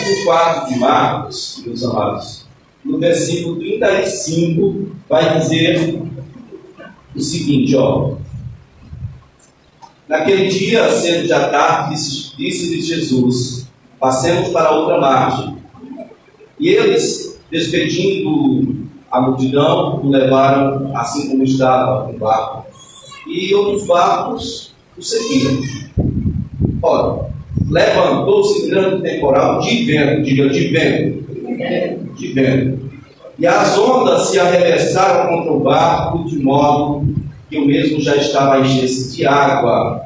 capítulo 4 de Marcos, meus amados, no versículo 35, vai dizer o seguinte, ó. Naquele dia, sendo já tarde, disse-lhe Jesus: passemos para outra margem. E eles, despedindo a multidão, o levaram assim como estava no barco. E outros barcos o seguiam. Ora, levantou-se grande temporal de vento, diga de vento. E as ondas se arremessaram contra o barco, de modo que o mesmo já estava a encher-se de água.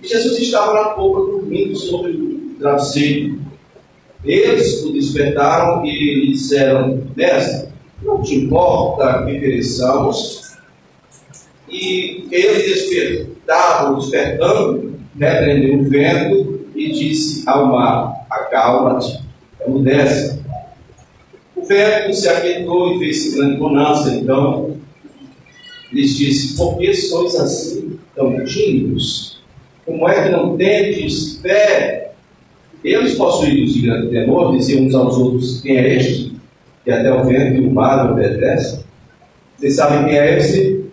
E Jesus estava na polpa dormindo sobre o travesseiro. Eles o despertaram e lhe disseram: Mestre, não te importa que pereçamos? E ele despertando, repreendeu o vento e disse ao mar: acalma-te, emudece. O vento se aquietou e fez grande bonança. Então lhes disse: por que sois assim tão tímidos? Como é que não tendes fé? Eles, possuídos de grande temor, diziam uns aos outros: quem é este, que até o vento e o mar obedecem? Vocês sabem quem é esse?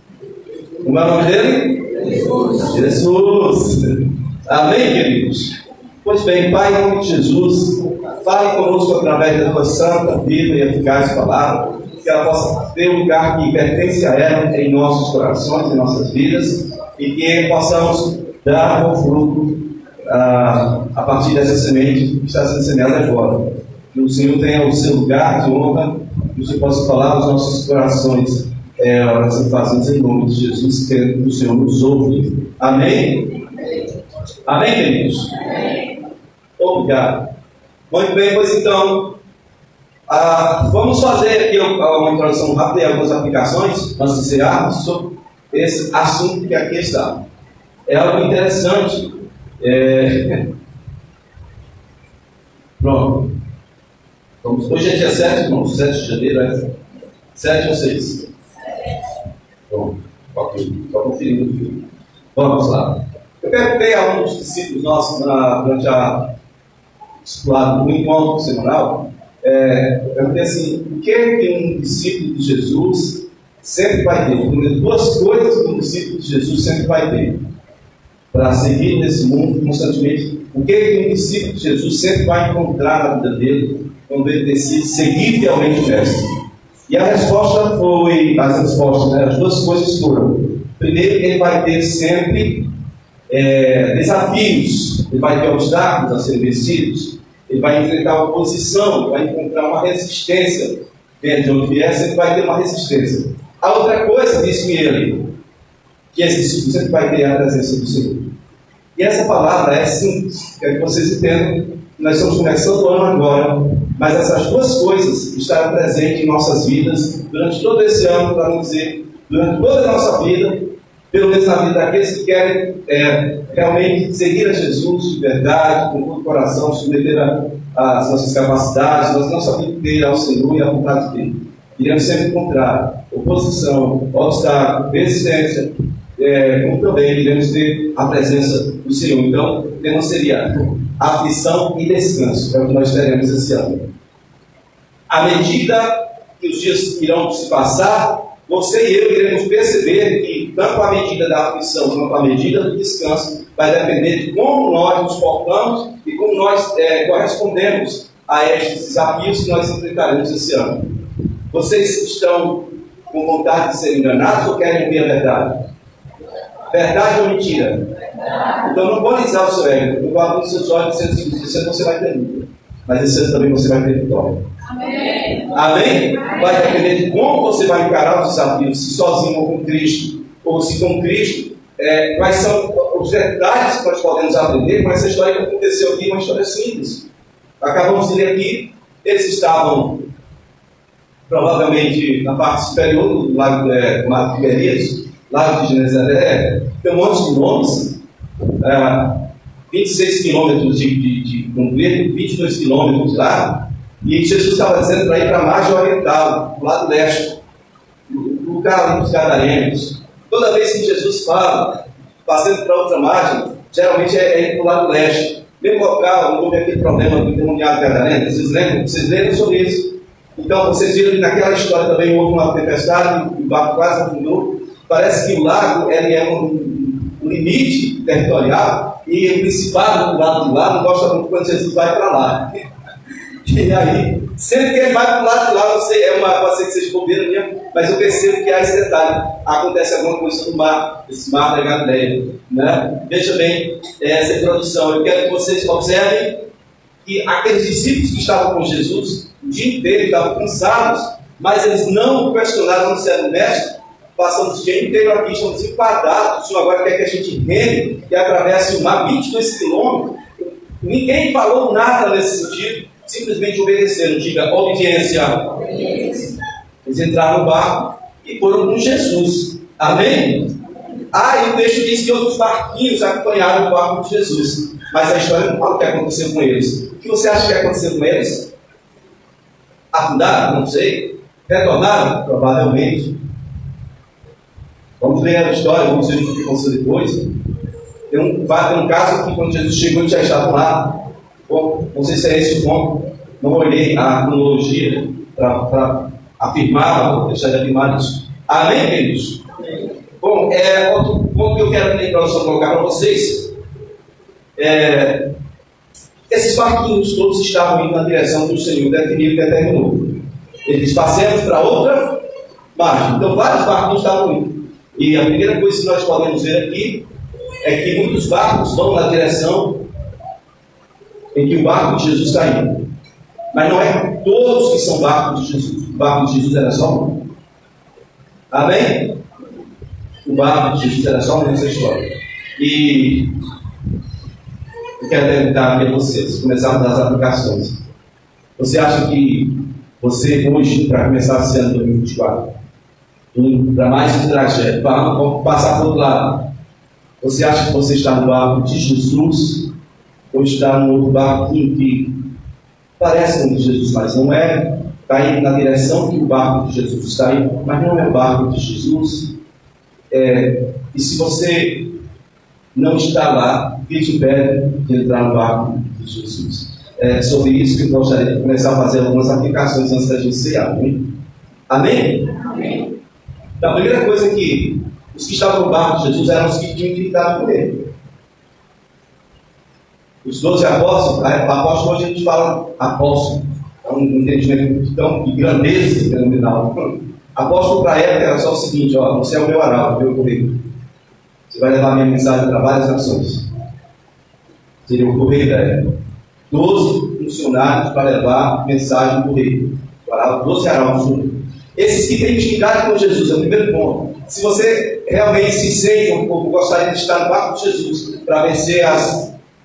Como é o nome dele? Jesus. Amém, queridos? Pois bem, Pai, em nome de Jesus, fale conosco através da tua santa, viva e eficaz palavra, que ela possa ter um lugar que pertence a ela em nossos corações, em nossas vidas, e que possamos dar o fruto a partir dessa semente que está sendo semeada agora. Que o Senhor tenha o seu lugar de honra, que o Senhor possa falar aos nossos corações. Oração fazemos em nome de Jesus, que o Senhor nos ouve. Amém? Amém, queridos? Amém. Obrigado. Muito bem, pois então, vamos fazer aqui uma introdução rápida e algumas aplicações, antes de encerrarmos, sobre esse assunto que aqui está. É algo interessante. Pronto. Hoje é dia 7, não? 7 de janeiro, 7 ou 6? Bom, ok. Só conferindo. Vamos lá. Eu perguntei a um dos discípulos nossos durante o encontro semanal. Eu perguntei assim: o que um discípulo de Jesus sempre vai ter? Duas coisas que um discípulo de Jesus sempre vai ter para seguir nesse mundo constantemente. O que um discípulo de Jesus sempre vai encontrar na vida dele quando ele decide seguir fielmente o Mestre? E a resposta foi, as duas coisas foram: primeiro, ele vai ter sempre desafios, ele vai ter obstáculos a serem vencidos, ele vai enfrentar oposição, ele vai encontrar uma resistência dentro de onde vier, sempre vai ter uma resistência. A outra coisa, disse-me ele, que esse discípulo sempre vai ter a presença do Senhor. E essa palavra é simples, quero que vocês entendam. Nós estamos começando o ano agora, mas essas duas coisas estarão presentes em nossas vidas durante todo esse ano, para não dizer, durante toda a nossa vida, pelo menos na vida daqueles que querem realmente seguir a Jesus de verdade, com todo o coração, submeter as nossas capacidades, a nossa vida inteira ao Senhor e à vontade dele. Iremos sempre encontrar oposição, obstáculo, resistência, como também iremos ter a presença do Senhor. Então, o tema seria aflição e descanso, é o que nós teremos esse ano. À medida que os dias irão se passar, você e eu iremos perceber que tanto a medida da aflição quanto a medida do descanso vai depender de como nós nos portamos e como nós correspondemos a estes desafios que nós enfrentaremos esse ano. Vocês estão com vontade de ser enganados ou querem ouvir a verdade? Verdade ou mentira? Verdade. Então não pode usar o seu ego. Eu vou abrir os seus olhos dizendo que esse ano você vai ter luta, mas esse ano também você vai ter vitória. Amém? Amém? Vai depender de como você vai encarar os desafios, se sozinho ou com Cristo, ou se com Cristo. Quais são os detalhes que nós podemos aprender com essa história que aconteceu aqui, uma história simples. Acabamos de ler aqui, eles estavam provavelmente na parte superior do lago de Tiberias, lago de Genezaré, tem um monte de quilômetros, 26 quilômetros de comprido, 22 quilômetros de largo, e Jesus estava dizendo para ir para a margem oriental, do lado leste, o lugar dos Gadarenos. Toda vez que Jesus fala, passando para outra margem, geralmente é ir para o lado leste. Mesmo local, não houve aquele problema do endemoniado Gadareno. Vocês lembram? Vocês leram sobre isso? Então, vocês viram que naquela história também houve uma tempestade, o barco quase afundou. Parece que o lago ele é um limite territorial e o principado do lado de lá não gosta muito quando Jesus vai para lá. E aí, sempre que ele vai para o lado de lá, pode ser que seja bobeira minha, mas eu percebo que há esse detalhe. Acontece alguma coisa no mar, esse mar da Galileia. Né? Veja bem essa introdução. Eu quero que vocês observem que aqueles discípulos que estavam com Jesus o dia inteiro estavam cansados, mas eles não questionaram no século mestre. Passamos o dia inteiro aqui, estamos enfadados. O Senhor agora quer que a gente reme e atravesse o mar 22 quilômetros. Ninguém falou nada nesse sentido, simplesmente obedeceram. Diga, obediência. Eles entraram no barco e foram com Jesus. Amém? E o texto diz que outros barquinhos acompanharam o barco de Jesus. Mas a história não fala o que aconteceu com eles. O que você acha que aconteceu com eles? Afundaram? Não sei. Retornaram? Provavelmente. Vamos ler a história, vamos ver o que aconteceu depois. Tem um caso que quando Jesus chegou, eles já estavam lá. Bom, não sei se é esse o ponto. Não olhei a cronologia para afirmar, ou deixar de afirmar isso. Amém, queridos? Bom, outro ponto que eu quero ter para colocar para vocês. Esses barquinhos todos estavam indo na direção que o Senhor definiu e determinou. Eles passaram para outra margem. Então, vários barquinhos estavam indo. E a primeira coisa que nós podemos ver aqui é que muitos barcos vão na direção em que o barco de Jesus está indo. Mas não é todos que são barcos de Jesus. O barco de Jesus era só um. Amém? O barco de Jesus era só um nessa história. E eu quero perguntar aqui a vocês, começar das aplicações. Você acha que você hoje, para começar esse ano 2024, para mais um trajeto, vamos passar para o outro lado. Você acha que você está no barco de Jesus ou está no outro barco que parece com o de Jesus, mas não é? Está indo na direção que o barco de Jesus está indo, mas não é o barco de Jesus. E se você não está lá, o que te impede de entrar no barco de Jesus? É sobre isso que eu gostaria de começar a fazer algumas aplicações antes da gente cear. Amém? Amém? Amém. Então, a primeira coisa é que os que estavam no barco de Jesus eram os que tinham que ficar com ele. Os 12 apóstolos, apóstolo hoje a gente fala apóstolo, é um entendimento de grandeza fenomenal. Apóstolo para a época era só o seguinte: você é o meu arauto, o meu correio. Você vai levar minha mensagem para várias nações. Seria o correio da época. 12 funcionários para levar mensagem no correio. 12 arautos no correio. Esses que têm intimidade com Jesus, é o primeiro ponto. Se você realmente se sente ou gostaria de estar no barco de Jesus para vencer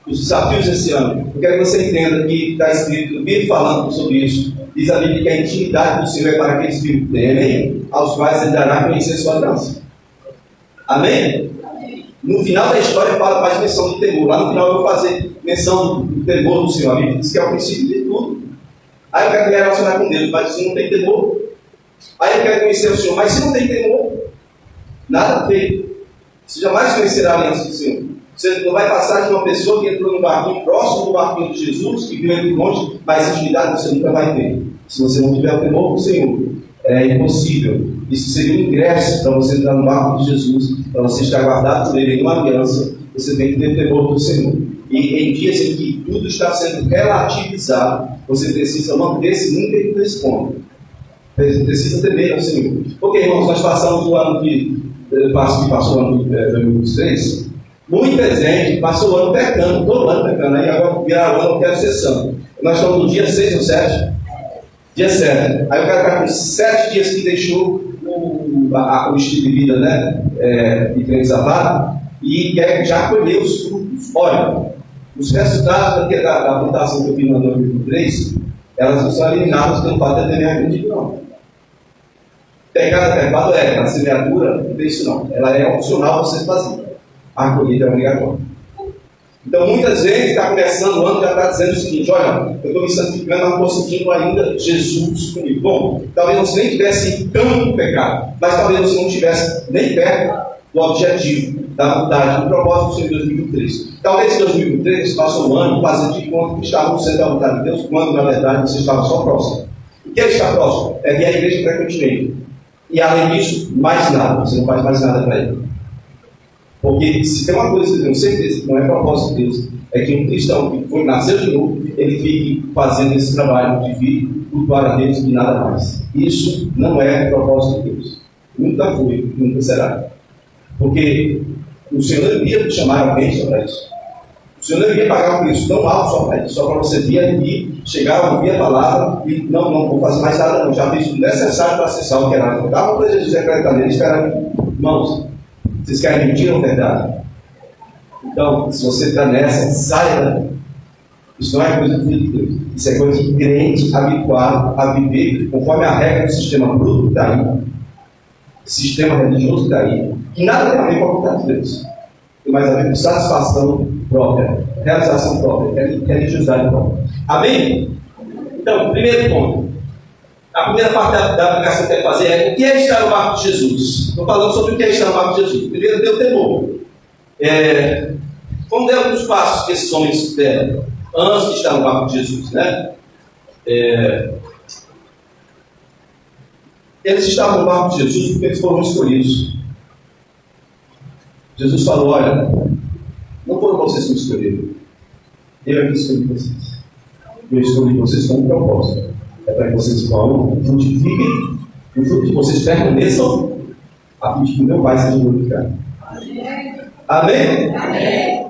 os desafios desse ano, eu quero que você entenda que está escrito, eu vivo falando sobre isso. Diz a Bíblia que a intimidade do Senhor é para aqueles que o temem, aos quais ele dará a conhecer sua graça. Amém? No final da história faz menção do temor. Lá no final eu vou fazer menção do temor do Senhor. A Bíblia diz que é o princípio de tudo. Aí eu quero me relacionar com Deus, mas se não tem temor, aí eu quero conhecer o Senhor, mas se não tem temor, nada feito. Você jamais conhecerá a aliança do Senhor. Você não vai passar de uma pessoa que entrou no barquinho próximo do barquinho de Jesus, que viu ele de longe, mas intimidade você nunca vai ter. Se você não tiver o temor do Senhor, é impossível. Isso seria um ingresso para você entrar no barco de Jesus, para você estar guardado por ele em uma aliança. Você tem que ter o temor do Senhor. E em dias em que tudo está sendo relativizado, você precisa manter-se nunca nesse ponto. Precisa temer ao Senhor. Porque, irmãos, nós passamos o ano que passou o ano de 2023. Muita gente passou o ano pecando, todo ano pecando. Aí agora virar o ano, eu quero ser santo. Nós estamos no dia 6 ou 7? Dia 7. Aí o cara está com 7 dias que deixou o estilo de vida, né? De crente safado, e quer já colher os frutos. Olha, os resultados da votação que eu fiz no ano 2023, elas não são eliminadas pelo fato de ter agredido, não. Pecado a semeadura, não tem isso não. Ela é opcional você fazer. A colheita é obrigatória. Então, muitas vezes, está começando o ano, já está dizendo o seguinte: olha, eu estou me santificando, mas não estou sentindo ainda Jesus comigo. Bom, talvez você nem tivesse em tanto pecado, mas talvez você não estivesse nem perto do objetivo. da vontade, do propósito do Senhor em 2023. Talvez em 2023 você passou um ano fazendo de conta que estava no centro da vontade de Deus, quando na verdade você estava só próximo. O que é estar próximo? É que a igreja frequentemente. E além disso, mais nada. Você não faz mais nada para ele. Porque se tem uma coisa que eu tenho certeza que não é propósito de Deus, é que um cristão que nasceu de novo, ele fique fazendo esse trabalho de vir, cultuar a Deus e nada mais. Isso não é propósito de Deus. Nunca foi, nunca será. Porque o Senhor não iria chamar alguém só para isso. O Senhor não iria pagar um preço tão alto só para isso, só para você vir aqui, chegar, ouvir a palavra e não vou fazer mais nada não. Já fiz o necessário para acessar o que era. Dava para Jesus decretar nele, espera, irmãos, vocês querem mentir ou verdade? Então, se você está nessa, saia daí. Isso não é coisa do Filho de Deus. Isso é coisa de crente habituado a viver conforme a regra do sistema bruto que está aí, sistema religioso que está aí, que nada tem a ver com a vontade de Deus. Tem mais a ver com satisfação própria, realização própria, religiosidade própria. Amém? Então, primeiro ponto. A primeira parte da aplicação que eu quero fazer é o que é estar no barco de Jesus. Estou falando sobre o que é estar no barco de Jesus. Primeiro, deu temor. Vamos ver alguns passos que esses homens deram antes de estar no barco de Jesus, né? Eles estavam no barco de Jesus porque eles foram escolhidos. Jesus falou: olha, não foram vocês que me escolheram, eu é que escolhi vocês. Eu escolhi vocês com um propósito. É para que vocês vão, frutifiquem, e o fruto de vocês permaneçam, a fim de que o meu Pai seja glorificado. Amém? Amém?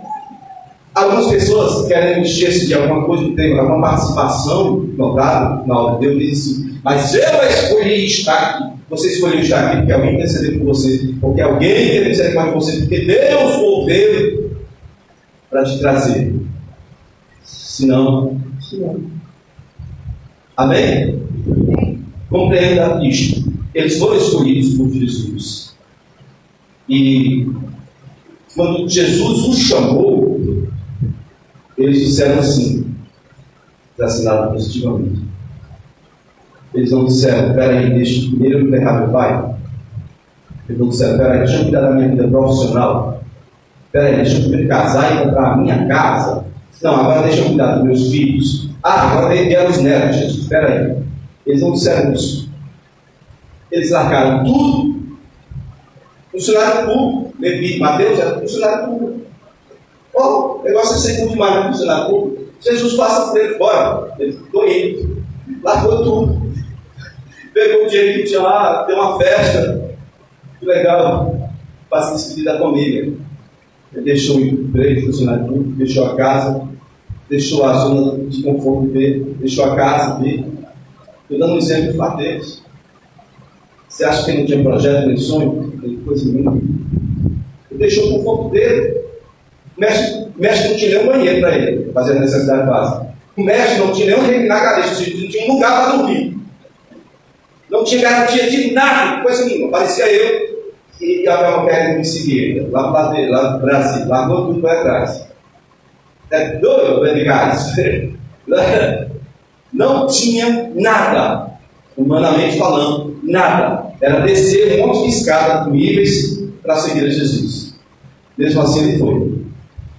Algumas pessoas querem encher-se de alguma coisa que tem alguma participação notada na obra de Deus, dizem assim: mas eu escolhi estar aqui. Você escolheu estar aqui porque alguém intercedeu por você, porque alguém teve misericórdia de você, porque Deus moveu para te trazer. Senão. Amém? Compreenda isto. Eles foram escolhidos por Jesus. E quando Jesus os chamou, eles disseram assim, assinaram positivamente. Eles não disseram: espera aí, deixa primeiro eu enterrar meu pai. Eles não disseram: espera aí, deixa eu cuidar da minha vida profissional. Espera aí, deixa eu primeiro casar e comprar a minha casa. Não, agora deixa eu cuidar dos meus filhos. Agora vieram os netos, Jesus. Espera aí. Eles não disseram isso. Eles largaram tudo. Funcionário público. Levi, Mateus era funcionário público. O negócio é ser demais, né? Funcionário público. Jesus passa por ele fora. Ele ficou indo. Largou tudo. Pegou o dinheiro que tinha lá, deu uma festa. Que legal. Para se despedir da família. Ele deixou o emprego, funcionário público, deixou a casa, deixou a zona de conforto dele, deixou a casa dele. Estou dando um exemplo de Mateus. Você acha que ele não tinha projeto, nem sonho? Nem coisa nenhuma. Ele deixou o conforto dele. O mestre não tinha nem um banheiro para ele fazer a necessidade básica. O mestre não tinha nem um reino na cabeça, não tinha um lugar para dormir. Não tinha garantia de nada, coisa nenhuma. Parecia eu e Abel querendo me seguir, lá no Brasil, largou tudo para trás. É doido, Benegás. Não tinha nada, humanamente falando, nada. Era descer um monte de escada com níveis para seguir a Jesus. Mesmo assim ele foi.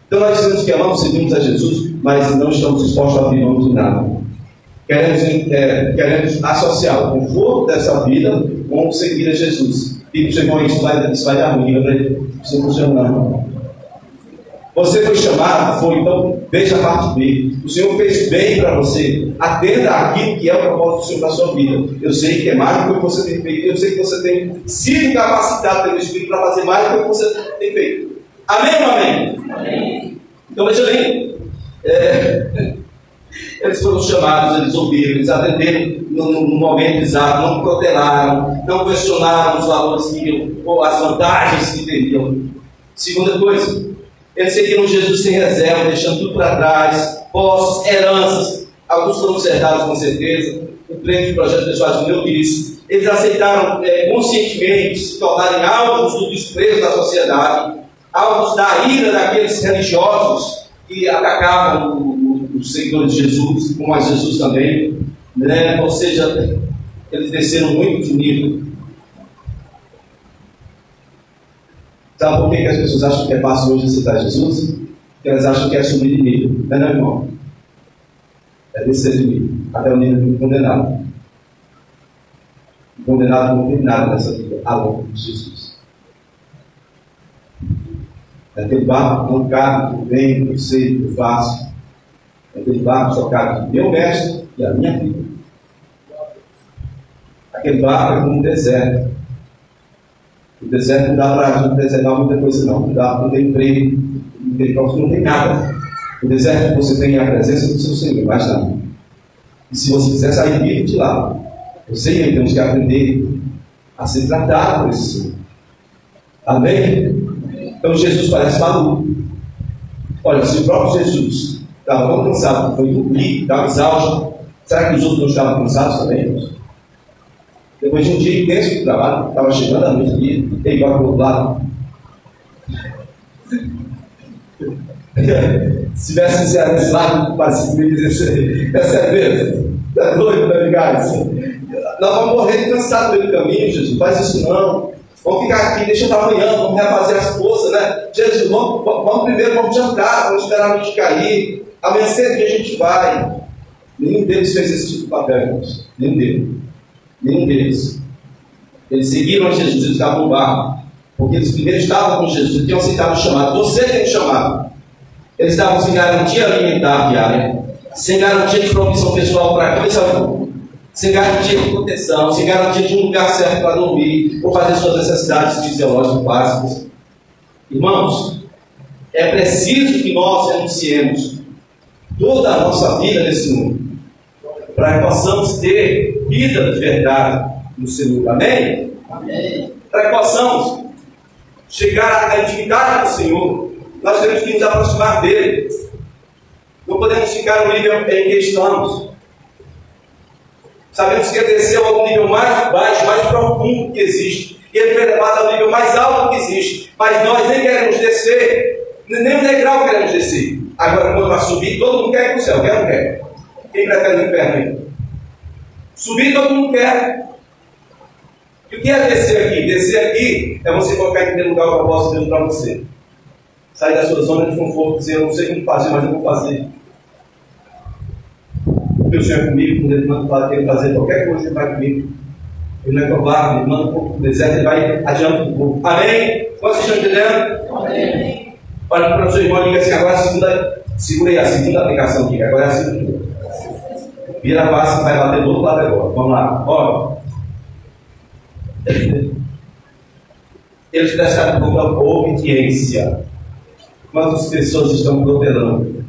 Então nós dizemos que amamos, seguimos a Jesus, mas não estamos dispostos a abrir mão de nada. Queremos associar o conforto dessa vida com seguir a Jesus. E você irmão, isso vai dar ruim para ele. Você não funciona, não. Você foi chamado, foi, então veja a parte B. O Senhor fez bem para você. Atenda àquilo que é o propósito do Senhor para a sua vida. Eu sei que é mais do que você tem feito. Eu sei que você tem sido capacitado pelo Espírito para fazer mais do que você tem feito. Amém ou amém? Amém. Então veja bem. Eles foram chamados, eles ouviram, eles atenderam no momento exato, não protelaram, não questionaram os valores que iam, ou as vantagens que teriam. Segunda coisa, eles seguiram Jesus sem reserva, deixando tudo para trás, posses, heranças, alguns foram cercados com certeza, o prêmio de projeto pessoal como eu disse. Eles aceitaram conscientemente se tornarem alvos do desprezo da sociedade, alvos da ira daqueles religiosos que atacavam os seguidores de Jesus, como a Jesus também, né? Ou seja, eles desceram muito de nível. Sabe por que as pessoas acham que é fácil hoje aceitar Jesus? Porque elas acham que é subir de nível. Não, irmão. É descer de nível. Até o nível de condenado. O condenado não tem nada nessa vida, além de Jesus. É aquele barco que não cabe, que vem, que eu sei, que eu faço. É aquele barco só cabe meu mestre e a minha vida. Aquele barco é como um deserto. O deserto não dá para a gente preservar muita coisa, não. Não tem emprego, não tem nada. O deserto você tem a presença do seu Senhor, mais nada. E se você quiser sair vivo de lá, você e eu temos que aprender a ser tratado por esse Senhor. Amém? Então Jesus parece maluco. Olha, se o próprio Jesus estava tão cansado, foi dormir, estava exausto, será que os outros não estavam cansados também? Depois de um dia intenso de trabalho, estava chegando a noite e ele vai para o outro lado. Se tivesse sincero nesse lado, parecia me dizer: é sério, está doido, tá ligado? Nós vamos morrer de cansado pelo caminho, Jesus, faz isso não. Vamos ficar aqui, deixa para amanhã, vamos refazer as forças, né? Jesus, vamos primeiro, vamos jantar, vamos esperar a noite cair. Amanhã cedo que a gente vai. Nenhum deles fez esse tipo de papel, irmãos. Nenhum deles. Eles seguiram a Jesus, eles estavam no barco. Porque eles primeiro estavam com Jesus, eles tinham aceitado o chamado. Você tem o chamado. Eles estavam sem garantia alimentar diária, sem garantia de provisão pessoal para coisa alguma, sem garantia de proteção, sem garantia de um lugar certo para dormir, ou fazer suas necessidades fisiológicas básicas. Irmãos, é preciso que nós renunciemos toda a nossa vida nesse mundo, para que possamos ter vida de verdade no Senhor. Amém? Amém. Para que possamos chegar à intimidade do Senhor, nós temos que nos aproximar dele. Não podemos ficar no nível em que estamos. Sabemos que ele desceu ao nível mais baixo, mais profundo que existe. E ele foi levado ao nível mais alto que existe. Mas nós nem queremos descer, nem um degrau queremos descer. Agora, quando vai subir, todo mundo quer ir para o céu. Quer ou não quer? Quem prefere o inferno aí? Subir, todo mundo quer. E o que é descer aqui? Descer aqui é você colocar em primeiro lugar o propósito de Deus para você. Sair da sua zona de conforto, dizer: eu não sei como fazer, mas eu vou fazer. Deus é comigo, quando ele manda fazer qualquer coisa, ele vai comigo. Ele não é covarde, ele manda um pouco do deserto, ele vai adiante um pouco. Amém? Vocês estão entendendo? Amém. Olha para o seu irmão e diga assim: agora a segunda, segura aí a segunda aplicação aqui, agora é a segunda. Vira a face e vai bater do outro lado agora. Vamos lá, olha. Eles prestaram pouco a obediência. Quantas pessoas estão protelando?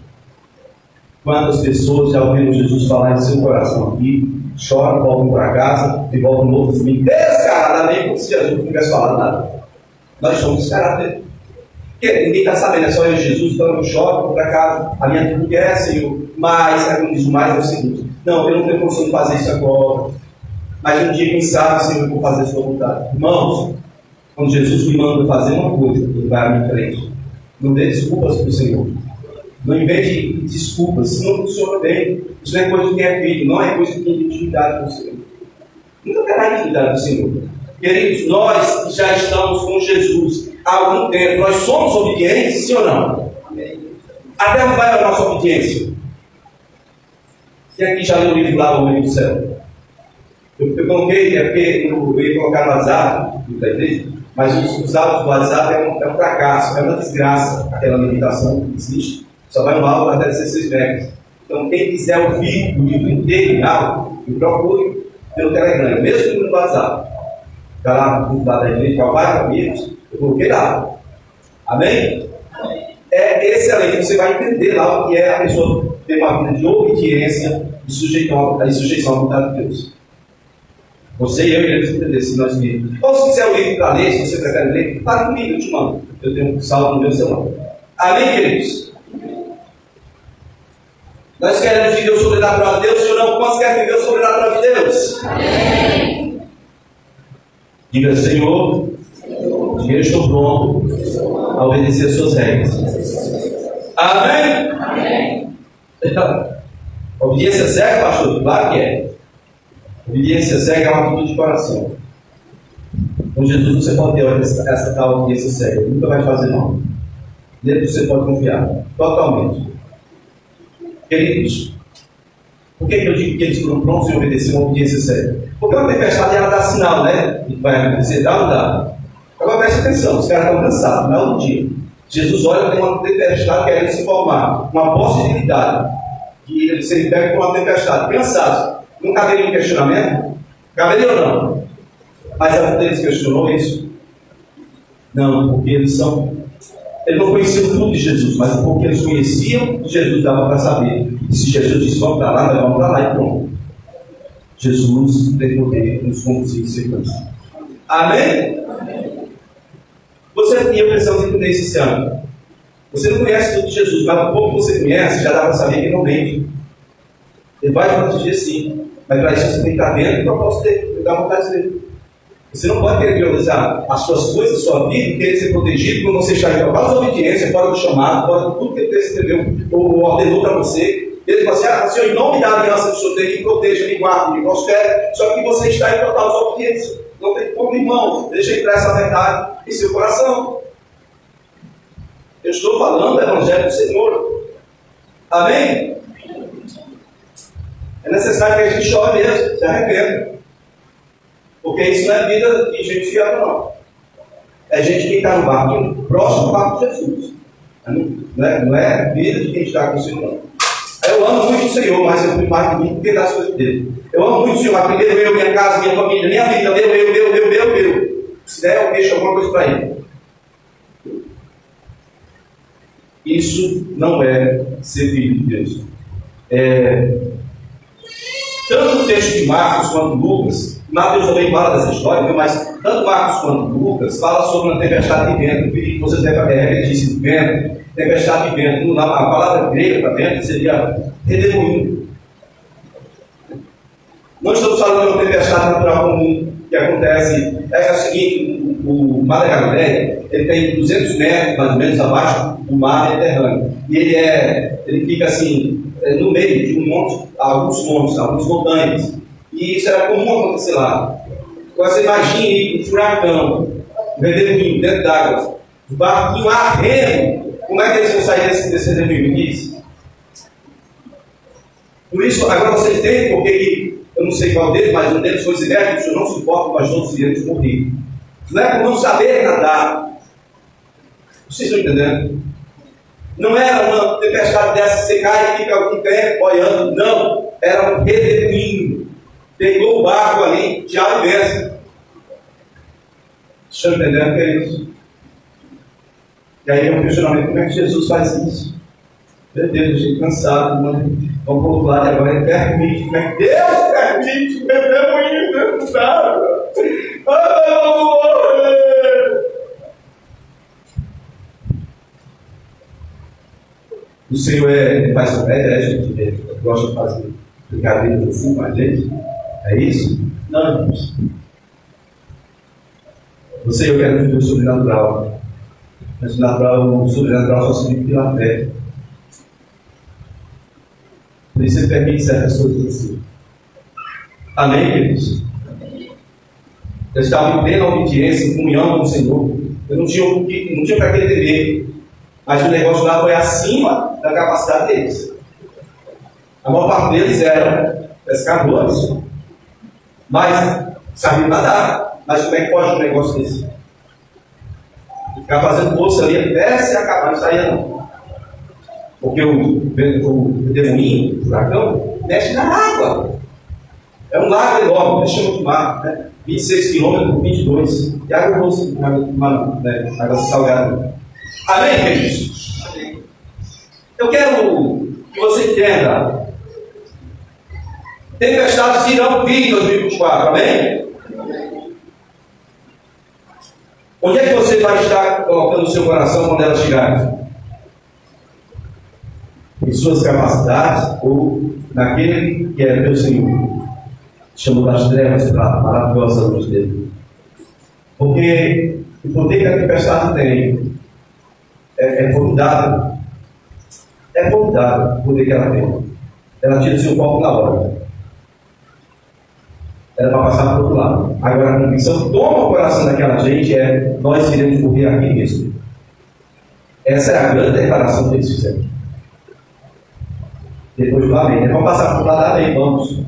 Quantas pessoas já ouviram Jesus falar em seu coração aqui, choram, voltam para casa e voltam no outro domingo descaradamente, como se Jesus não tivesse falado nada? Nós somos descarados. Porque ninguém está sabendo, é só eu e Jesus, então eu choro, vou para casa, a minha vida quer, Senhor, mas, como diz o mais, é o seguinte: não, eu não tenho condição de fazer isso agora, mas um dia, quem sabe, Senhor, eu vou fazer a sua vontade. Irmãos, quando Jesus me manda fazer uma coisa, ele vai à minha frente. Não dê desculpas para o Senhor. Não invente desculpas. Isso não funciona bem. Isso não é coisa de quem é filho. Não é coisa de quem tem intimidade com o Senhor. Nunca terá intimidade com o Senhor. Queridos, nós que já estamos com Jesus há algum tempo, nós somos obedientes, sim ou não? Até onde vai a nossa obediência? Quem aqui já leu o livro lá, O Homem do Céu? Eu coloquei, é porque eu ia colocar no WhatsApp da igreja, mas os áudios do WhatsApp é um fracasso, é uma desgraça, aquela limitação que existe. Só vai no áudio até 16 megas. Então, quem quiser ouvir o livro inteiro em áudio, eu procure pelo Telegram, mesmo no WhatsApp. Está lá no grupo da igreja, Calvário Amigos, eu coloquei lá. Amém? É excelente, você vai entender lá o que é a pessoa ter uma vida de obediência e sujeição à vontade de Deus. Você e eu iremos entender se nós lermos. Ou se quiser o livro para ler, se você prefere ler, fale comigo, eu te mando. Eu tenho um saldo no meu celular. Amém, queridos? Nós queremos viver o sobrenatural de Deus, ou não? Quantos querem viver o sobrenatural de Deus? Amém. Diga: Senhor, eu estou pronto a obedecer as suas regras. Amém? Amém. Obediência cega, pastor? Claro que é. Obediência cega é uma atitude de coração. Com Jesus você pode ter essa tal audiência cega, ele nunca vai fazer mal. Nele você pode confiar, totalmente. Queridos, por que eu digo que eles foram prontos em obedecer uma obediência cega? Porque uma tempestade ela dá sinal, né? Que vai acontecer, dá ou não dá? Agora preste atenção, os caras estão cansados, não é um dia. Jesus olha, tem uma tempestade querendo se formar, uma possibilidade de ele ser pego por uma tempestade, cansados. Não caberia um questionamento? Caberia ou não? Mas algum deles questionou isso? Não, porque eles não conheciam tudo de Jesus, mas porque eles conheciam, Jesus dava para saber. E se Jesus disse, vamos para lá, nós vamos para lá e pronto. Jesus tem poder nos conduzir em segurança. Amém? Você e eu precisamos entender isso esse ano. Você não conhece tudo de Jesus, mas o pouco que você conhece, já dá para saber que não mente. Ele vai te proteger sim, mas para isso você tem que estar dentro do propósito dele, ele dá vontade dele. Você não pode querer priorizar as suas coisas, a sua vida, e querer ser protegido quando você está em fora da obediência, fora do chamado, fora de tudo que ele escreveu ou ordenou para você. Ele fala assim, Senhor, em nome da aliança que o Senhor tem, que proteja, me guarde, me prospere, só que você está em total desobediência. Não tem como, irmão, deixa entrar essa verdade em seu coração. Eu estou falando do Evangelho do Senhor. Amém? É necessário que a gente chore mesmo, se arrependa. Porque isso não é vida de gente fiável, não. É gente que está no barco, próximo do barco de Jesus. Não é vida de quem está com o Senhor. Eu amo muito o Senhor, mas eu fui mais de mim porque das coisas dele. Eu amo muito o Senhor, mas primeiro eu, minha casa, minha família, minha vida, meu. Se der, eu deixo alguma coisa para ele. Isso não é ser filho de Deus. Tanto o texto de Marcos quanto Lucas, Mateus também fala dessa história, viu? Mas tanto Marcos quanto Lucas fala sobre uma tempestade de vento. Que você deve repetir de vento, tempestade de vento. A palavra grega para vento seria redemoinho. Não estamos falando de uma tempestade natural comum que acontece. É o seguinte, o Mar da Galileia, ele tem 200 metros mais ou menos abaixo do mar Mediterrâneo. E ele fica assim, no meio de um monte, algumas montanhas. E isso era comum acontecer lá. Agora você imagine um furacão, um redemoinho dentro d'água, um barquinho a remo. Como é que eles vão sair desse redemoinho? Diz? Por isso, agora você entende porque eu não sei qual deles, mas um deles foi Sinédrio, o Senhor não se importa, mas todos iremos morrer. Não é por não saber nadar. Vocês estão entendendo? Não era uma tempestade dessa, você cai e fica em pé, boiando. Não, era um redemoinho. Pegou o barco ali, tchau e benção. Vocês estão entendendo o que é isso? E aí é um questionamento, como é que Jesus faz isso? Meu Deus, eu estou cansado, mano. Vamos para o outro lado agora, ele permite. Como é que Deus permite? Meu Deus, não dá. Eu vou morrer. O Senhor faz o pé, gente gosta de fazer brincadeira assim com a gente. É isso? Não, irmãos. O Senhor quer viver o sobrenatural. Mas o sobrenatural só se vive pela fé. Por isso ele permite certas coisas assim. Amém, queridos? Eu estava em plena obediência, em comunhão com o Senhor. Eu não tinha para que temer. Mas o negócio lá foi acima da capacidade deles. A maior parte deles eram pescadores. Mas sabiam nadar. Mas como é que pode um negócio desse? Ficar fazendo bolsa ali até se acabar, não saia não. Porque o demoninho, o furacão, mexe na água. É um lago enorme, mexe no mar, né? 26 quilômetros por 22. E água doce, água salgada. Amém, queridos? Eu quero que você entenda. Tempestades irão vir em 2024, amém? Onde é que você vai estar colocando o seu coração quando ela chegar? Em suas capacidades ou naquele que é teu Senhor? Chamou das trevas para a maravilhosa luz dele. Porque o poder que a tempestade tem é formidável. É formidável o poder que ela tem. Ela tira o seu foco na hora. Era para passar para o outro lado. Agora a convicção toma o coração daquela gente nós iremos morrer aqui mesmo. Essa é a grande declaração que eles fizeram. Depois do amém. Vamos passar por lá, amém, vamos.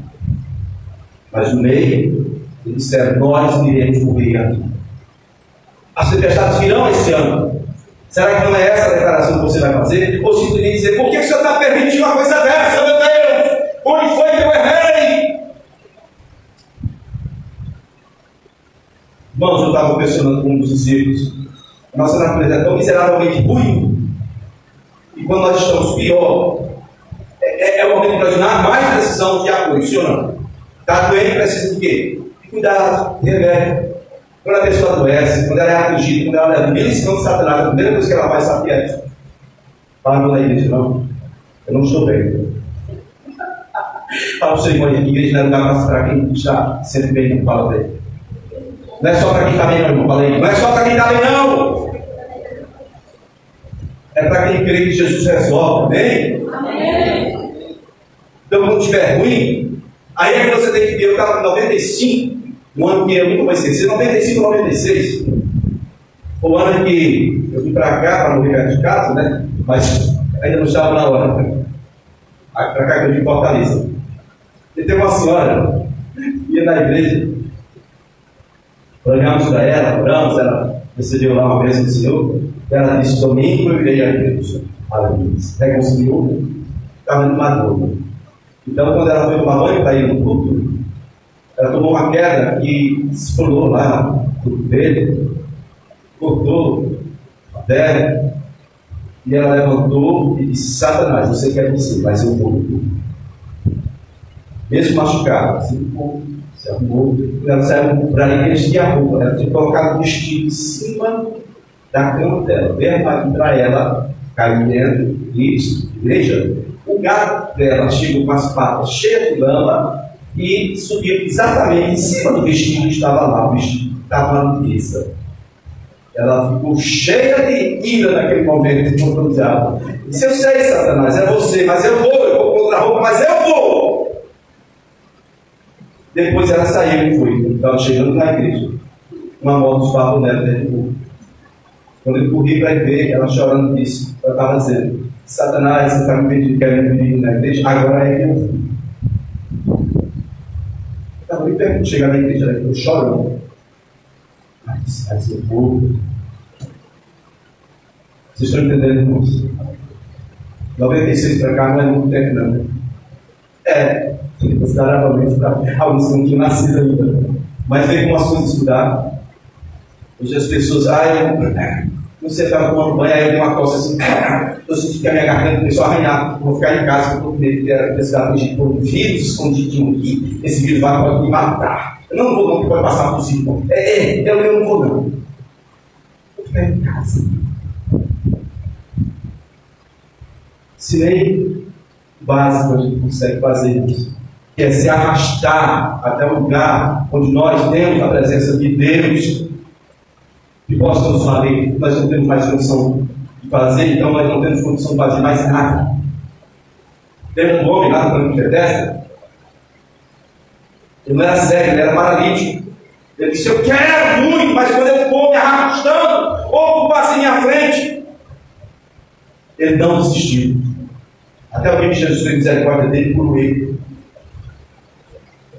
Mas no meio, eles disseram, nós iremos morrer aqui. As tempestades virão esse ano. Será que não é essa a declaração que você vai fazer? Ou simplesmente dizer, por que o senhor está permitindo uma coisa dessa, meu Deus? Onde foi que eu errei? Irmãos, eu estava questionando com um dos discípulos. A nossa natureza é tão miseravelmente ruim. E quando nós estamos pior, é o momento para tomar mais decisão de apoio, sim ou não? Está doente, precisa de quê? De cuidado, de remédio. Quando a pessoa adoece, quando ela é afligida, quando ela é miliciante de Satanás, a primeira coisa que ela faz, sabe é: fala na igreja, não. Eu não estou bem. Fala para o seu irmão, a igreja não é lugar para quem está sempre bem, não fala bem. Não é só para quem está bem, não, irmão. Fala aí. Não é só para quem está bem, não. É para quem crê que Jesus resolve, amém? Amém. Então, quando estiver ruim, aí é que você tem que ver. Eu estava em 95. Um ano que eu nunca vou esquecer, 95 ou 96. Foi o ano que eu vim para cá, para morrer perto de casa, né? Mas ainda não estava na hora. Para cá que eu vim em Fortaleza. E tem uma senhora, ia na igreja, olhamos para ela, oramos, ela recebeu lá uma bênção do Senhor, ela disse: domingo eu irei à igreja. Aleluia. Reconciliou, estava numa dor. Então, quando ela foi tomar banho para ir no culto, ela tomou uma queda e se pulou lá no dele, cortou a perna, e ela levantou e disse: Satanás, você quer você, mas eu vou. Mesmo machucado, se arrumou, ela saiu para a igreja de arruma, ela tinha colocado o vestido em cima da cama dela, bem para ela, caiu dentro e igreja. O gato dela chegou com as patas cheias de lama e subiu exatamente em cima do vestido que estava lá. O vestido estava na mesa. Ela ficou cheia de ira naquele momento, contra o diabo. Disse: eu sei, Satanás, é você, mas eu vou contra a roupa, mas eu vou. Depois ela saiu e foi. Estava chegando na igreja. Uma moto esbarrou nela dentro do corpo. Quando ele corri para ver, ela chorando disse: ela estava dizendo: Satanás, você está me pedindo, querendo me pedir na igreja, agora é que eu vou. Estava bem perto de chegar na igreja, ela ficou chorando. Mas eu vou. Vocês estão entendendo, irmãos? 96 para cá não é muito tempo, não. Consideravelmente, alguns não tinham nascido ainda. Mas veio umas coisas mudar. Hoje as pessoas, você estava tomando banho, aí eu dei uma coisa assim, eu senti que a minha garganta começou a arranhar, vou ficar em casa, porque eu queria precisar fugir por um vírus escondidinho aqui, esse vírus pode me matar. Eu não vou, não, pode passar por cima. Eu não vou, não. Vou ficar em casa. Se nem básico a gente consegue fazer isso, que é se arrastar até o lugar onde nós temos a presença de Deus, que possamos saber, nós não temos mais condição de fazer, então nós não temos condição de fazer mais nada. Tem um homem lá no Bethesda, ele não era cego, ele era paralítico. Ele disse: eu quero muito, mas quando eu for me arrastando, ou passe em minha frente, ele não desistiu. Até alguém que Jesus fez misericórdia dele por ele.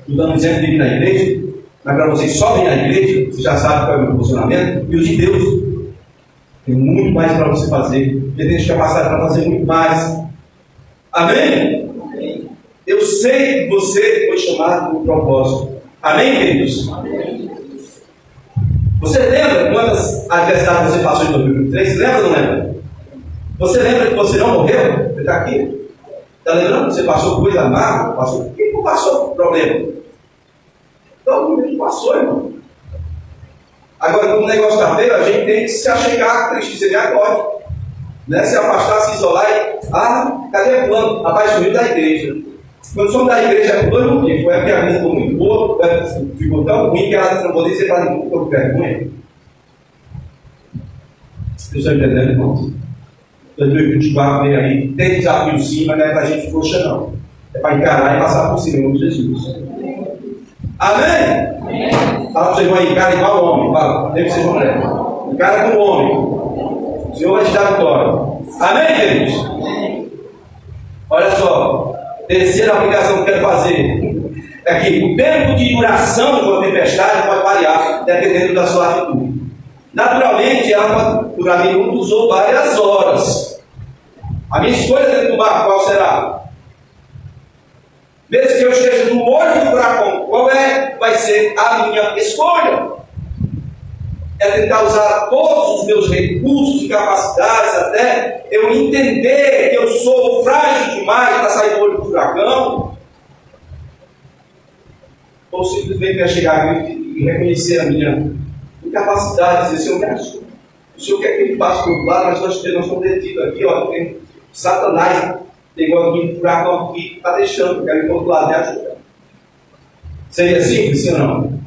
Estamos dizendo que vir na igreja, mas para vocês só virem na igreja, você já sabe qual é o meu posicionamento, e o de Deus tem muito mais para você fazer. Ele tem capacidade para fazer muito mais. Amém? Amém? Eu sei que você foi chamado por um propósito. Amém, queridos? Amém. Você lembra quantas adversidades você passou em 2023? Lembra ou não lembra? Você lembra que você não morreu? Você está aqui? Está lembrando que você passou coisa amarga? Quem não passou problema? Todo mundo passou, irmão. Agora, quando o negócio está feio, a gente tem que se achegar, triste agora. Né? Se afastar, se isolar e... cadê o plano? Rapaz, sumiu da igreja. Quando somos da igreja, é por dois motivos. Foi porque a vida ficou muito boa, ficou tão ruim que ela não podia ser para ninguém por vergonha. Vocês estão entendendo, irmãos? 2024 vem aí, tem desafio sim, mas não é para a gente coxa, não. É para encarar e passar por cima, em nome de Jesus. Amém? Amém. Fala para o seu irmão aí, cara igual homem. Fala, tem que ser mulher. Cara como homem. O Senhor vai te dar vitória. Amém, queridos? Olha só. Terceira aplicação que eu quero fazer. É que o tempo de duração de uma tempestade pode variar, dependendo da sua atitude. Naturalmente, ela pode durar minutos ou várias horas. A minha escolha dentro do barco, qual será? Mesmo que eu esteja no olho do furacão, qual vai ser a minha escolha? É tentar usar todos os meus recursos e capacidades até eu entender que eu sou frágil demais para sair do olho do furacão? Ou simplesmente vai chegar aqui e reconhecer a minha incapacidade, dizer, Senhor, me ajuda. O Senhor quer que ele passe por lado, mas nós estamos detidos aqui, ó, tem Satanás pegou aqui um furacão aqui, está deixando, quero ir para o outro lado, me ajuda. Seria simples, sim ou não?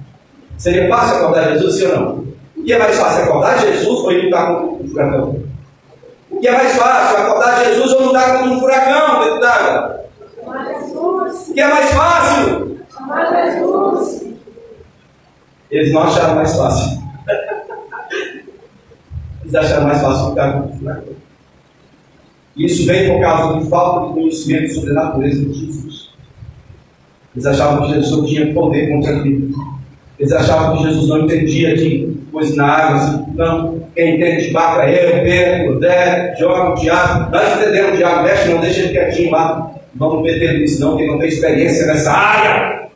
Seria fácil acordar Jesus, sim ou não? O que é mais fácil, acordar Jesus ou ir lutar contra um furacão? O que é mais fácil, acordar Jesus ou lutar contra um furacão dentro d'água? O que é mais fácil? Eles não acharam mais fácil. Eles acharam mais fácil lutar contra um furacão. Isso vem por causa de falta de conhecimento sobre a natureza de Jesus. Eles achavam que Jesus não tinha poder contra aquilo. Eles achavam que Jesus não entendia de coisa na água. Assim, não, quem entende de barco é eu, Pedro, Odé, João, Tiago. Nós entendemos o Tiago, mexe, não deixa ele quietinho lá. Vamos meter nisso não, quem não tem experiência nessa área.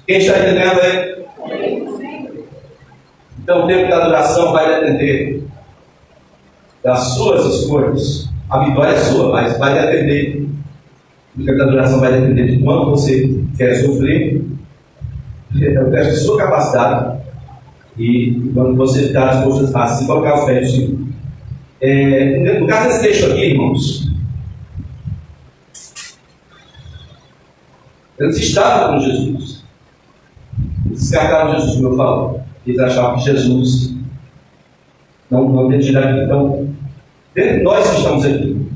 Quem está entendendo aí? Então o tempo da duração vai depender das suas escolhas. A vitória é sua, mas vai depender. O tempo da duração vai depender de quanto você quer sofrer, da sua capacidade e quando você está disposto a se colocar os pés do Senhor. No caso desse texto aqui, irmãos, eles estavam com Jesus. Eles descartaram Jesus, como eu falo. Eles achavam que Jesus não tinha tirado aqui. Então, dentro de nós que estamos aqui,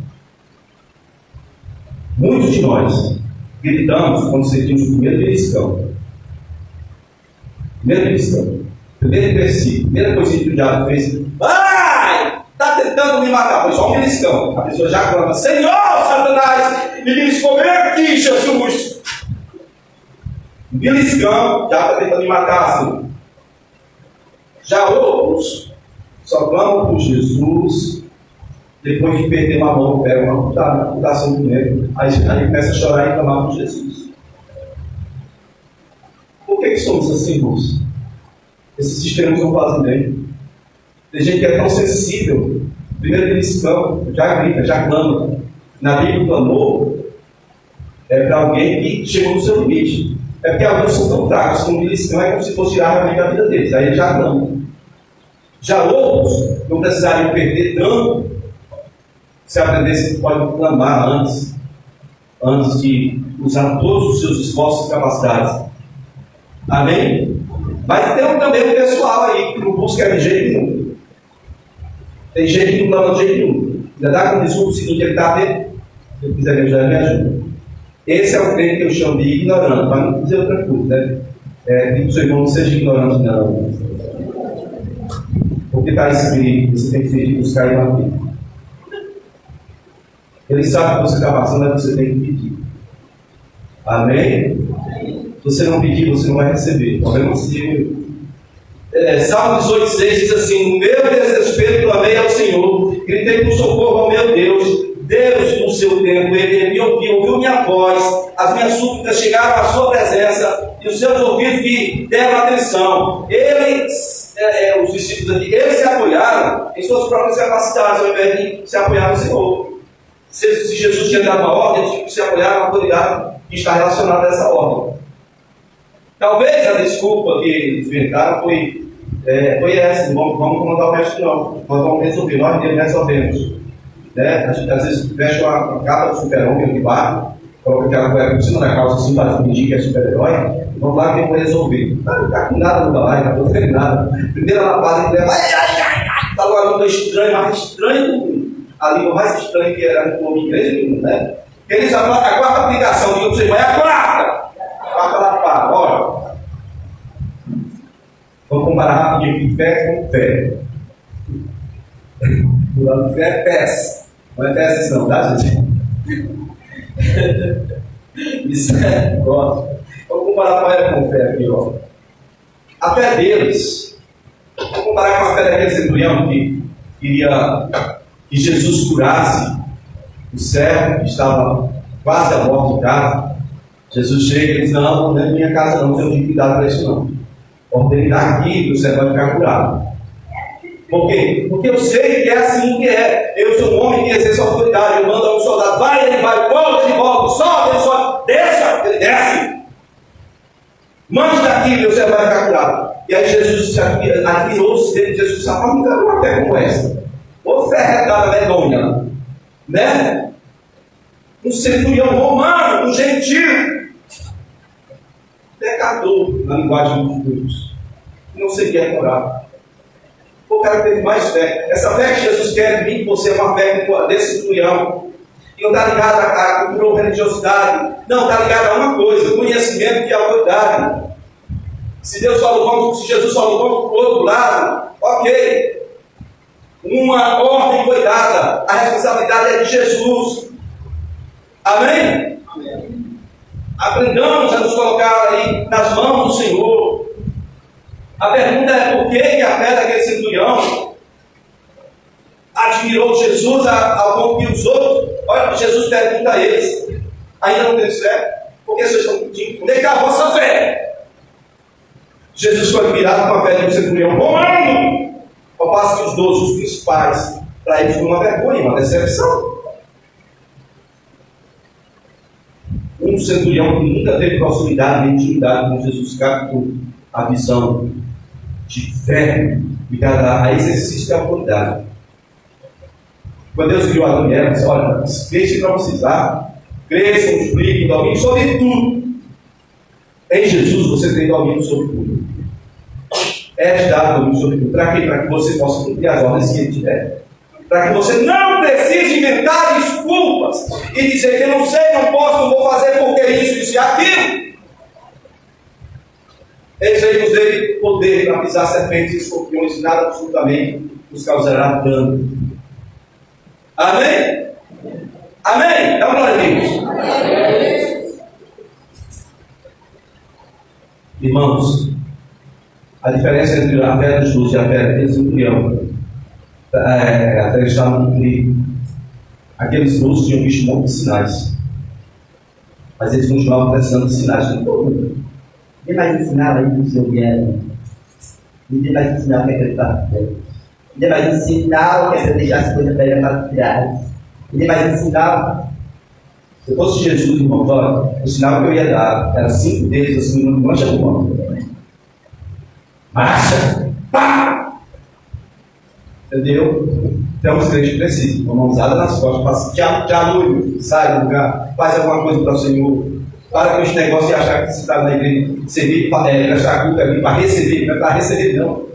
muitos de nós gritamos quando sentimos o primeiro beliscão. Primeiro beliscão. Primeiro versículo. Primeira coisinha que o diabo fez. Vai! Está tentando me matar. Foi só um beliscão. A pessoa já clama: Senhor, Satanás, me beliscou bem aqui, Jesus. Um beliscão. Já está tentando me matar, assim. Já outros só clamam por Jesus depois de perder uma mão, pega uma amputação do meio, aí começa a chorar e clamar por Jesus. Por que somos assim, irmãos? Esses sistemas não fazem bem. Tem gente que é tão sensível. Primeiro beliscão, já grita, já clama. Na Bíblia, o clamor é para alguém que chegou no seu limite. É porque alguns são tão fracos que um beliscão é como se fosse tirar realmente a vida deles. Aí ele já clama. Já outros não precisariam perder tanto se aprendessem que pode clamar antes de usar todos os seus esforços e capacidades. Amém? Mas tem também um pessoal aí que não busca de jeito nenhum. Tem gente que não clama de jeito nenhum. Já dá com o discurso seguinte: ele está atento. Se ele quiser me ajudar, me ajuda. Esse é o tempo que eu chamo de ignorante, para não dizer outra coisa, né? Digo para o seu irmão: não seja ignorante, não. Porque está escrito, você tem que pedir, buscar e bater. Ele sabe o que você está passando, mas você tem que pedir. Amém? Se você não pedir, você não vai receber. Problema seu. Salmo 18,6 diz assim: no meu desespero clamei ao Senhor, gritei por socorro ao meu Deus. Deus, no seu tempo, Ele me ouviu minha voz, as minhas súplicas chegaram à sua presença, e os seus ouvidos me deram atenção. Os discípulos aqui, eles se apoiaram em suas próprias capacidades, ao invés de se apoiar no Senhor. Se Jesus tinha dado uma ordem, eles tinham que se apoiar na autoridade que está relacionada a essa ordem. Talvez a desculpa que eles inventaram foi essa: vamos comandar o resto, não. Nós vamos resolver, nós resolvemos. Né? A gente às vezes veste uma capa de super-homem aqui embaixo, coloca aquela coisa por cima da calça assim para fingir que é super-herói, vamos lá que eu vou resolver. Não está com nada no balai, não estou fazendo nada. Primeira lapada que leva, está lá uma língua estranha, mais estranho, a língua mais estranha que era no igreja, né? Eles, a quarta aplicação, digo para você, é a quarta lapada, olha. de fé com fé. Durar de fé é fé. Não é fé não, tá, gente? Misericórdia. Vamos comparar fé com fé aqui, ó. A fé deles, vamos comparar com a fé daquele centurião que queria que Jesus curasse o servo que estava quase à morte de casa. Jesus chega e diz: não, não é minha casa, não tenho dignidade para isso, não. Ordem estar aqui e o servo vai ficar curado. Por quê? Porque eu sei que é assim que é. Eu sou um homem que exerce autoridade. Eu mando a um soldado: vai, ele vai, volta, ele volta, sobe, ele sobe, desça, ele desce. Mande daqui, meu servo vai ficar curado. E aí Jesus atirou-se dele. Jesus sabe: não quero uma fé como essa. Ô fé retada, medonha, né? Um centurião romano, um gentil, pecador, na linguagem dos judeus, não seria curar. O cara teve mais fé. Essa fé que Jesus quer de mim, você é uma fé desse centurião. E não está ligado à cultura religiosidade. Não, está ligado a uma coisa: conhecimento e autoridade. Se Deus falou, vamos, se Jesus falou, vamos para o outro lado, ok. Uma ordem foi dada, a responsabilidade é de Jesus. Amém? Amém. Aprendamos a nos colocar aí nas mãos do Senhor. A pergunta é: por que a fé daquele centurião admirou Jesus ao ponto que os outros? Olha, Jesus pergunta a eles: ainda não tem fé? Por que vocês estão pedindo? Onde é que é a vossa fé? Jesus foi admirado com a fé de um centurião romano, ao passo que os 12, os principais, para eles foi uma vergonha, uma decepção. Um centurião que nunca teve proximidade nem intimidade com Jesus captou a visão de fé ligada a exercício de autoridade. Quando Deus criou a mulher, disse: olha, cresce para vocês, tá? Cresçam, multipliquem, dominem sobre tudo. Em Jesus você tem domínio sobre tudo. É te dado domínio sobre tudo. Para quê? Para que você possa cumprir as ordens que Ele te der. Para que você não precise inventar desculpas e dizer que eu não sei, não posso, não vou fazer porque isso e aquilo. Eis aí nos dê poder para pisar serpentes e escorpiões e nada absolutamente nos causará dano. Amém? Amém? Dá uma glória a Deus. Irmãos, a diferença entre a fé dos justos e a fé daqueles centurião, a fé estava no trigo. Aqueles justos tinham visto muitos sinais, mas eles continuavam precisando de sinais de todo mundo. Ninguém vai ensinar aí o seu guerra. Ninguém vai ensinar o que acreditar. Ninguém vai ensinar o que é deixar as coisas velhas para trás. Ninguém vai ensinar. Se eu fosse Jesus, irmão, olha, o sinal que eu ia dar era 5 dedos assim, uma mancha do mundo. Marcha! Pá! Entendeu? Então os crentes precisam. Uma mãozada nas costas. Tchau, noivo. Sai do lugar. Faz alguma coisa para o Senhor. Para com esse negócio de achar que você está na igreja, servir para achar culto é para receber, não é para receber, não.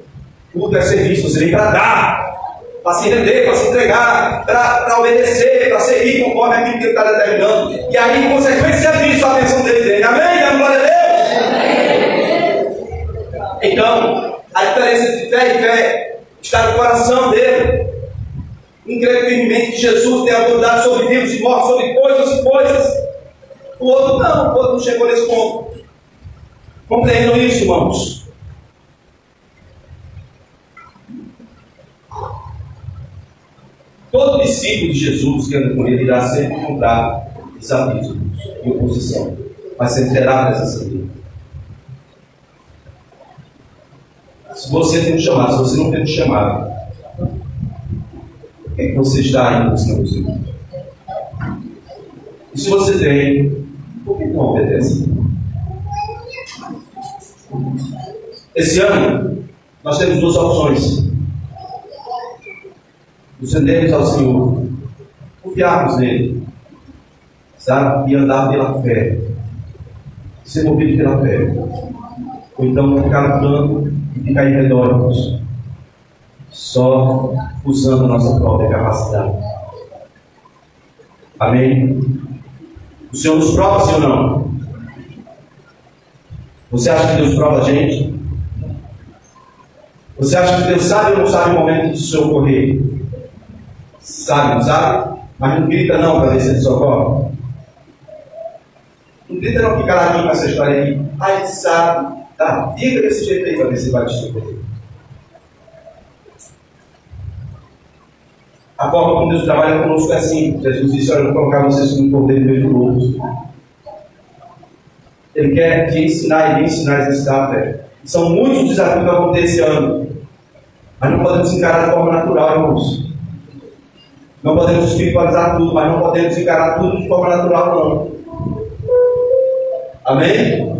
Culto é serviço, você vem para dar, para se render, para se entregar, para obedecer, para seguir conforme aquilo que ele está determinando. E aí, em consequência disso, a bênção dele vem. Amém? Dá glória a Deus? Então, a diferença entre fé e fé está no coração dele. Um crê firmemente que Jesus tem autoridade sobre vivos e mortos, sobre coisas e coisas. O outro não chegou nesse ponto. Compreendam isso, irmãos. Todo discípulo de Jesus que anda com ele irá sempre encontrar desafios e oposição, mas sempre terá a presença dele. Se você tem um chamado, se você não tem um chamado, por que você está aí buscando o Senhor? E se você tem, por que não obedece? Esse ano, nós temos 2 opções: nos rendermos ao Senhor, confiarmos nele, sabe? E andar pela fé, ser movido pela fé, ou então ficar no canto e ficar irredórios, só usando a nossa própria capacidade. Amém? O Senhor nos prova, sim ou não? Você acha que Deus prova a gente? Você acha que Deus sabe ou não sabe o momento do seu ocorrer? Sabe, não sabe? Mas não grita não para ver se ele socorre. Não grita não, fica lá com essa história aí. Ele sabe. Tá, fica desse jeito aí para ver se vai te socorrer. A forma como Deus trabalha conosco é assim. Jesus disse: olha, eu vou colocar vocês como um cordeiro no meio do lobo. Ele quer te ensinar e me ensinar a exercitar a fé. São muitos os desafios que vão acontecer esse ano. Mas não podemos encarar de forma natural, irmãos. Não podemos espiritualizar tudo, mas não podemos encarar tudo de forma natural, não. Amém?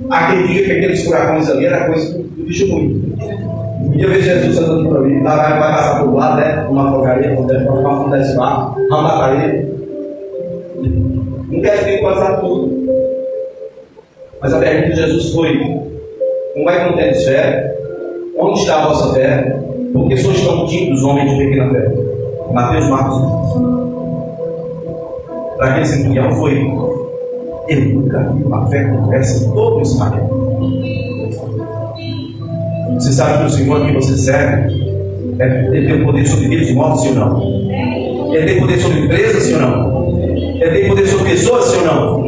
Aquele dia que aqueles furacões ali era coisa do bicho ruim. Um dia eu vejo Jesus andando por ali, lá vai passar por lá, né? Uma fogaria, uma acontece lá, vai matar ele. Não quer espiritualizar tudo. Mas a pergunta de Jesus foi: como é que não tens fé? Onde está a vossa fé? Por que sois tão tímidos, homens de pequena fé? Mateus, Marcos. Para aquele centurião foi: eu nunca vi uma fé como essa em todo Israel. Você sabe que o Senhor que você serve, Ele tem poder sobre vidas e mortes, sim ou não? Ele tem poder sobre empresas, sim ou não? Ele tem poder sobre pessoas, sim ou não?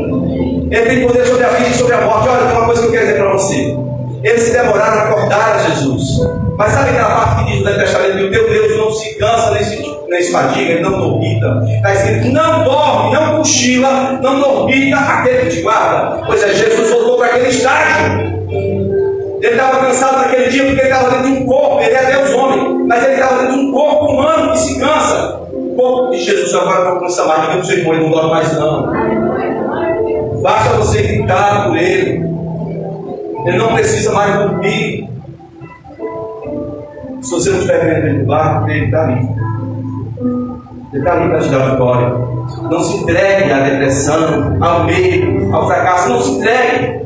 Ele tem poder sobre a vida e sobre a morte. Olha, tem uma coisa que eu quero dizer para você. Eles se demoraram a acordar a Jesus. Mas sabe aquela parte que diz no Velho Testamento que o teu Deus não se cansa nem se fadiga, ele não dormita? Está escrito: não dorme, não cochila, não dormita aquele que te guarda. Pois é, Jesus voltou para aquele estágio. Ele estava cansado naquele dia porque ele estava dentro de um corpo. Ele é Deus homem, mas ele estava dentro de um corpo humano que se cansa. O corpo de Jesus agora não cansa mais. Diga para o seu irmão: ele não dorme mais não. Basta você gritar por ele. Ele não precisa mais dormir. Se você não estiver vendo ele do barco, ele está ali. Ele está ali para te dar vitória. Não se entregue à depressão, ao medo, ao fracasso. Não se entregue.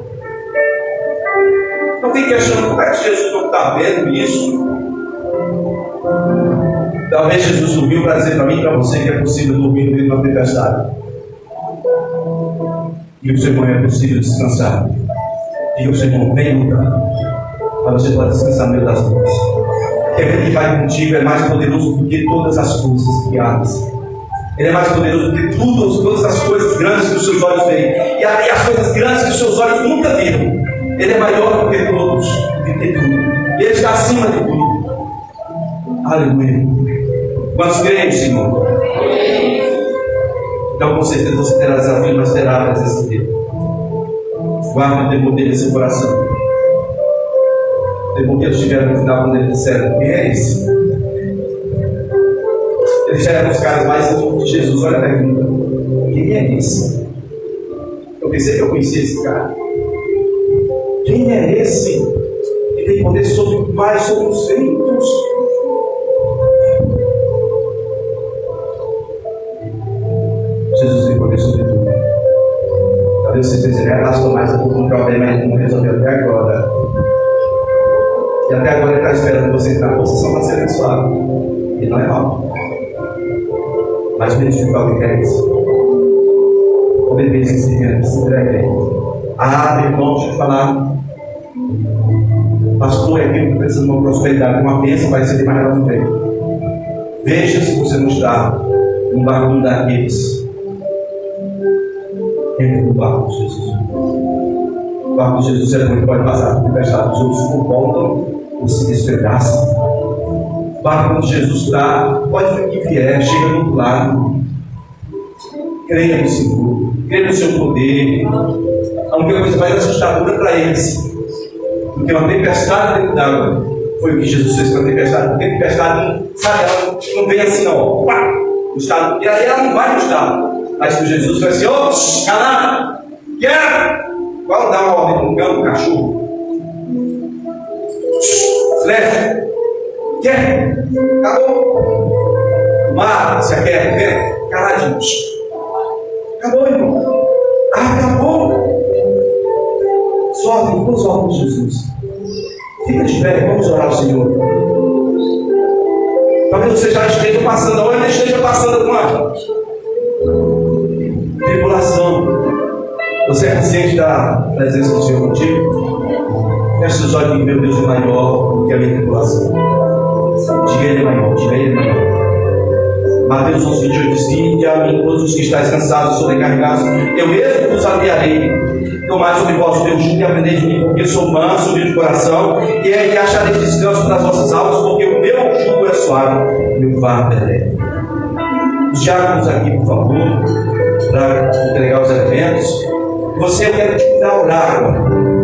Não fique achando como é que Jesus não está vendo isso. Talvez Jesus dormiu para dizer para mim e para você que é possível dormir no meio de uma tempestade. E o seu irmão é possível descansar. E o seu irmão vem lutar. Mas você pode descansar no meio das lutas. Porque aquele que vai contigo é mais poderoso do que todas as coisas criadas. Ele é mais poderoso do que todas as coisas grandes que os seus olhos veem. E as coisas grandes que os seus olhos nunca viram. Ele é maior do que todos, do que tudo. Ele está acima de tudo. Aleluia. Quantos creem, Senhor? Então, com certeza, você terá desafio, mas terá a presença dele. Guarda o temor dele em seu coração. O temor que eles tiveram no final, quando eles disseram: quem é esse? Eles já eram os caras mais íntimos de Jesus. Olha a pergunta: quem é esse? Eu pensei que eu conhecia esse cara. Quem é esse que tem poder sobre os ventos? Jesus tem poder sobre tudo. Talvez você pense: ele arrastou mais um pouco no problema, mas ele não resolveu até agora. E até agora ele está esperando você entrar na posição para ser abençoado. E não é mal. Mas o dificuldade que é isso. Obedência, se entregue. Meu irmão, deixa eu falar. Pastor, é aquilo que precisa de uma prosperidade, uma bênção vai ser mais lá no meio. Veja se você não está no barco daqueles. Entre no barco de Jesus. O barco de Jesus é bom, pode passar por tempestade. Os outros voltam ou se despedaçam. O barco de Jesus está, pode vir que vier, chega do outro lado. Creia no Senhor, creia no seu poder. A única coisa mais assustadora para eles do que uma tempestade dentro d'água foi o que Jesus fez com a tempestade. Porque a tempestade, sabe, ela não vem assim, ó, pá, no estado. E aí ela não vai no estado. Mas com Jesus vai assim: ô, calado, quer? Vamos dar uma ordem para um cão, um cachorro. Silêncio, quer? Acabou. O mar, se quer, quer? Caladinho. Acabou, irmão. Acabou. Sorte com os olhos de Jesus. Fica de pé, vamos orar ao Senhor. Talvez você já esteja passando, ou ainda esteja passando alguma tribulação. Você é consciente da presença do Senhor contigo? Feche seus olhos, meu Deus é maior que a minha tribulação. Diga ele é maior, diga ele é maior. Mateus 11:28 diz: vinde a mim todos os que estáis cansados e sobrecarregados, eu mesmo vos aliviarei. Tomai sobre vós o meu jugo e aprendei de mim, porque sou manso, humilde de coração, e achareis descanso para as vossas almas, porque o meu jugo é suave e o meu fardo é leve. Os diáconos aqui, por favor, para entregar os elementos. Você, eu quero te dar orar.